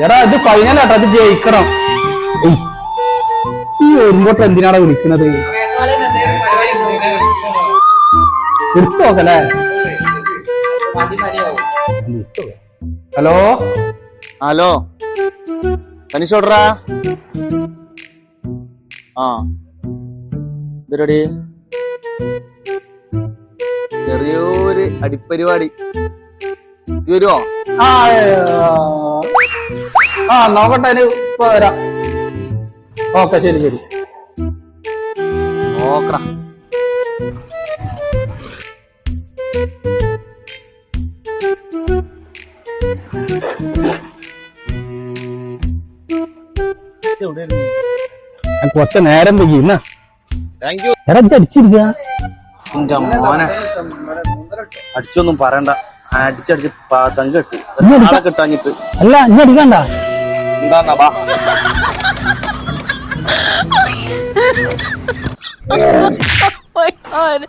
എടാ ഇത് ഫൈനലാട്ടോ, അത് ജയിക്കണം. ഈ വരുമ്പോട്ട് എന്തിനാണ് വിളിക്കുന്നത്? എടുത്തു നോക്കല്ലേ? ഹലോ ഹലോ തനിഷോട്രാ. ആ ഇതരടി ചെറിയൊരു അടിപ്പരിപാടി വരുമോ? ആ നോക്കട്ടെ, ഇപ്പൊ വരാം. ഓക്കെ, ശരി ശരി. നോക്കടാ. കുറച്ച് നേരം വൈകി. Thank you. എടാ അടിച്ചിരിക്ക. എന്റെ മോനെ അടിച്ചൊന്നും പറയണ്ട. അടിച്ചടിച്ച് തങ്ക കിട്ടി കിട്ടാഞ്ഞിട്ട്. അല്ല ഇനി അടിക്കണ്ട. എന്താ ബാ. Oh my God.